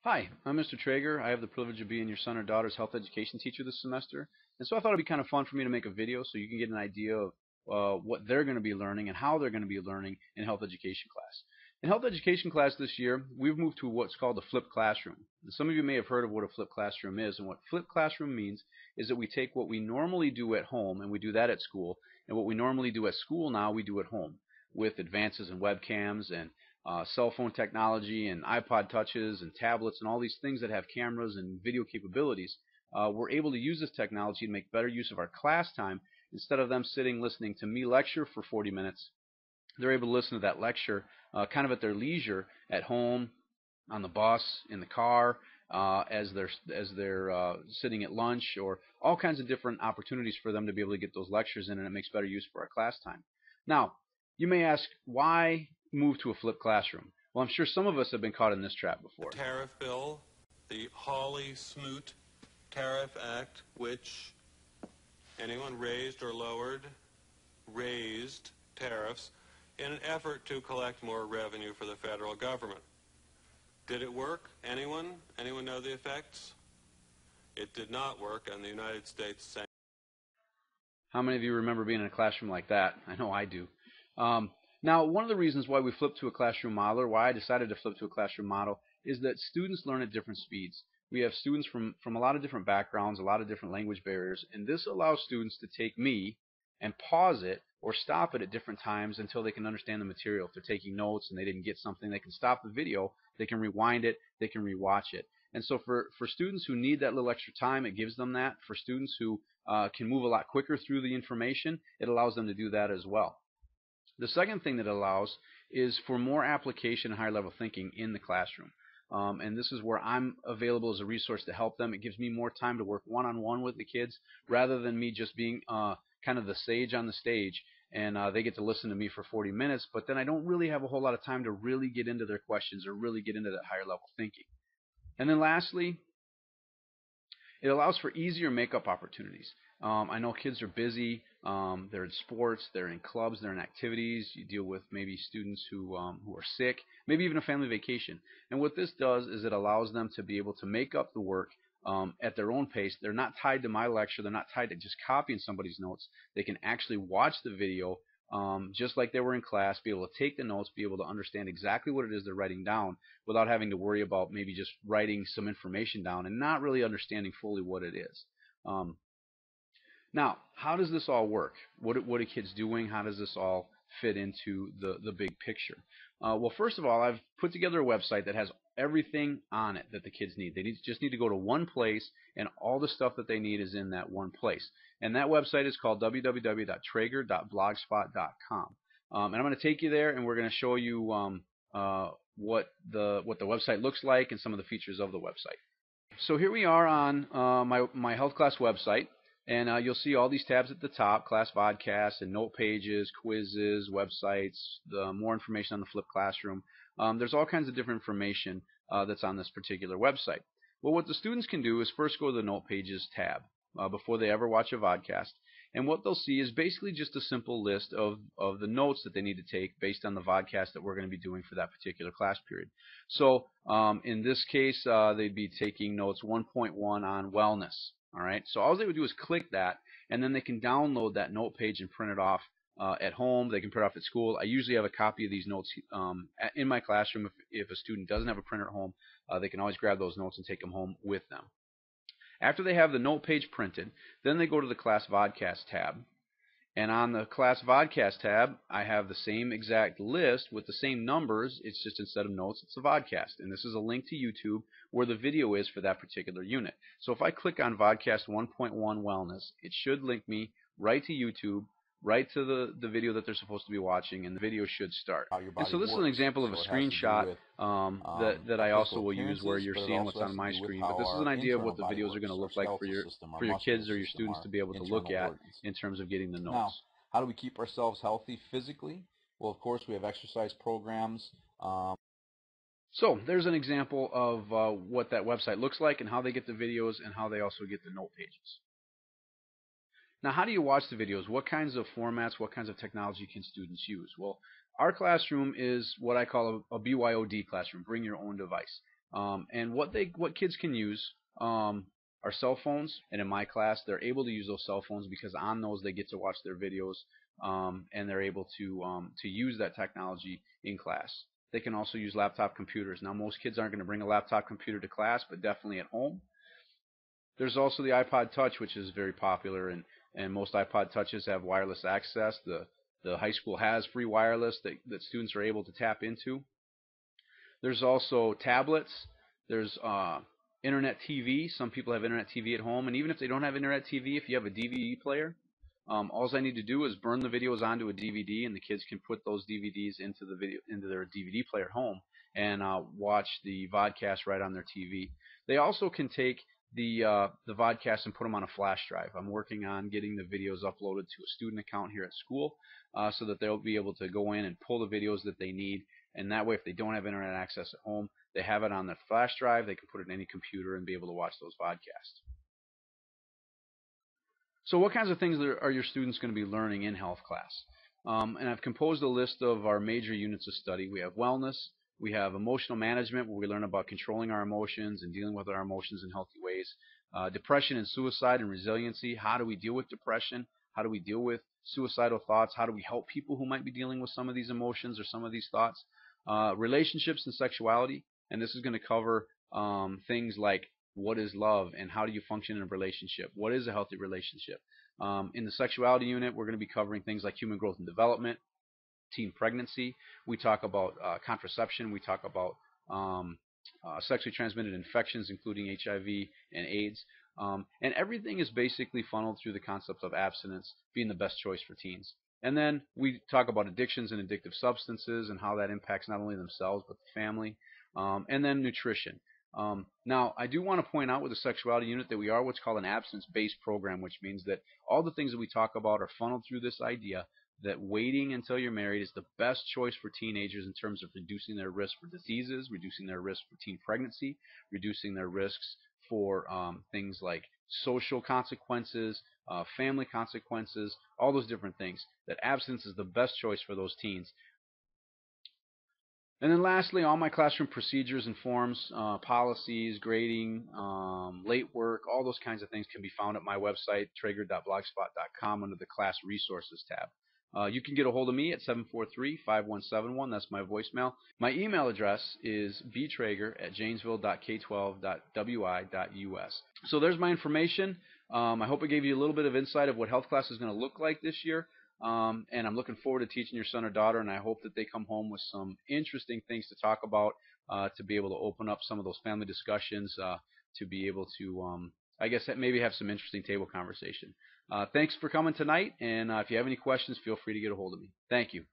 Hi, I'm Mr. Traeger. I have the privilege of being your son or daughter's health education teacher this semester. And so I thought it'd be kind of fun for me to make a video so you can get an idea of what they're going to be learning and how they're going to be learning in health education class. In health education class this year, we've moved to what's called a flipped classroom. And some of you may have heard of what a flipped classroom is. And what flipped classroom means is that we take what we normally do at home, and we do that at school, and what we normally do at school now we do at home with advances in webcams and cell phone technology and iPod touches and tablets and all these things that have cameras and video capabilities. We're able to use this technology to make better use of our class time. Instead of them sitting listening to me lecture for 40 minutes, they're able to listen to that lecture kind of at their leisure at home, on the bus, in the car, as they're sitting at lunch, or all kinds of different opportunities for them to be able to get those lectures in, and it makes better use for our class time. Now, you may ask, why move to a flipped classroom? Well, I'm sure some of us have been caught in this trap The before. tariff bill, the Hawley-Smoot Tariff Act, which anyone raised or lowered, raised tariffs in an effort to collect more revenue for the federal government. Did it work? Anyone? Anyone know the effects? It did not work, and the United States sank. How many of you remember being in a classroom like that? I know I do. Now, one of the reasons why we flipped to a classroom model, or why I decided to flip to a classroom model, is that students learn at different speeds. We have students from a lot of different backgrounds, a lot of different language barriers, and this allows students to take me and pause it or stop it at different times until they can understand the material. If they're taking notes and they didn't get something, they can stop the video, they can rewind it, they can rewatch it. And so for students who need that little extra time, it gives them that. For students who can move a lot quicker through the information, it allows them to do that as well. The second thing that it allows is for more application and higher level thinking in the classroom. And this is where I'm available as a resource to help them. It gives me more time to work one-on-one with the kids rather than me just being kind of the sage on the stage, and they get to listen to me for 40 minutes, but then I don't really have a whole lot of time to really get into their questions or really get into that higher level thinking. And then lastly, it allows for easier makeup opportunities. I know kids are busy. They're in sports, they're in clubs, they're in activities. You deal with maybe students who are sick, maybe even a family vacation. And what this does is it allows them to be able to make up the work at their own pace. They're not tied to my lecture. They're not tied to just copying somebody's notes. They can actually watch the video just like they were in class, be able to take the notes, be able to understand exactly what it is they're writing down without having to worry about maybe just writing some information down and not really understanding fully what it is. Now, how does this all work? What are kids doing? How does this all fit into the big picture? Well, first of all, I've put together a website that has everything on it that the kids need. They just need to go to one place, and all the stuff that they need is in that one place. And that website is called www.traeger.blogspot.com. And I'm going to take you there, and we're going to show you what the website looks like and some of the features of the website. So here we are on my health class website. And you'll see all these tabs at the top: class vodcasts and note pages, quizzes, websites, more information on the flipped classroom. There's all kinds of different information that's on this particular website. Well, what the students can do is first go to the note pages tab before they ever watch a vodcast. And what they'll see is basically just a simple list of the notes that they need to take based on the vodcast that we're going to be doing for that particular class period. So in this case, they'd be taking notes 1.1 on wellness. All right, so all they would do is click that, and then they can download that note page and print it off at home. They can print it off at school. I usually have a copy of these notes in my classroom. If a student doesn't have a printer at home, they can always grab those notes and take them home with them. After they have the note page printed, then they go to the class vodcast tab. And on the class vodcast tab, I have the same exact list with the same numbers. It's just instead of notes, it's a vodcast. And this is a link to YouTube where the video is for that particular unit. So if I click on vodcast 1.1 wellness, it should link me right to YouTube, right to the video that they're supposed to be watching, and the video should start. And so this is an example of a screenshot that I also will use, where you're seeing what's on my screen. But this is an idea of what the videos are going to look like for your kids or your students to be able to look at in terms of getting the notes. Now, how do we keep ourselves healthy physically? Well, of course, we have exercise programs. So there's an example of what that website looks like and how they get the videos and how they also get the note pages. Now, how do you watch the videos? What kinds of formats, what kinds of technology can students use? Well, our classroom is what I call a BYOD classroom, bring your own device. And what kids can use are cell phones. And in my class, they're able to use those cell phones because on those they get to watch their videos, and they're able to use that technology in class. They can also use laptop computers. Now, most kids aren't going to bring a laptop computer to class, but definitely at home. There's also the iPod Touch, which is very popular, and most iPod Touches have wireless access. The high school has free wireless that students are able to tap into. There's also tablets. There's internet TV. Some people have internet TV at home, and even if they don't have internet TV, if you have a DVD player, all I need to do is burn the videos onto a DVD, and the kids can put those DVDs into their DVD player at home and watch the vodcast right on their TV. They also can take the vodcast and put them on a flash drive. I'm working on getting the videos uploaded to a student account here at school, so that they'll be able to go in and pull the videos that they need. And that way, if they don't have internet access at home, they have it on their flash drive. They can put it in any computer and be able to watch those vodcasts. So what kinds of things are your students going to be learning in health class? And I've composed a list of our major units of study. We have wellness. We have emotional management, where we learn about controlling our emotions and dealing with our emotions in healthy ways. Depression and suicide and resiliency. How do we deal with depression? How do we deal with suicidal thoughts? How do we help people who might be dealing with some of these emotions or some of these thoughts? Relationships and sexuality. And this is going to cover things like what is love and how do you function in a relationship? What is a healthy relationship? In the sexuality unit, we're going to be covering things like human growth and development, teen pregnancy. We talk about contraception. We talk about sexually transmitted infections, including HIV and AIDS. And everything is basically funneled through the concept of abstinence being the best choice for teens. And then we talk about addictions and addictive substances and how that impacts not only themselves but the family. And then nutrition. Now, I do want to point out with the sexuality unit that we are what's called an abstinence-based program, which means that all the things that we talk about are funneled through this idea that waiting until you're married is the best choice for teenagers in terms of reducing their risk for diseases, reducing their risk for teen pregnancy, reducing their risks for things like social consequences, family consequences, all those different things. That abstinence is the best choice for those teens. And then lastly, all my classroom procedures and forms, policies, grading, late work, all those kinds of things can be found at my website, traeger.blogspot.com, under the Class Resources tab. You can get a hold of me at 743-5171. That's my voicemail. My email address is btraeger@janesville.k12.wi.us. So there's my information. I hope it gave you a little bit of insight of what health class is going to look like this year. And I'm looking forward to teaching your son or daughter, and I hope that they come home with some interesting things to talk about, to be able to open up some of those family discussions, to be able to, I guess, maybe have some interesting table conversation. Thanks for coming tonight, and if you have any questions, feel free to get a hold of me. Thank you.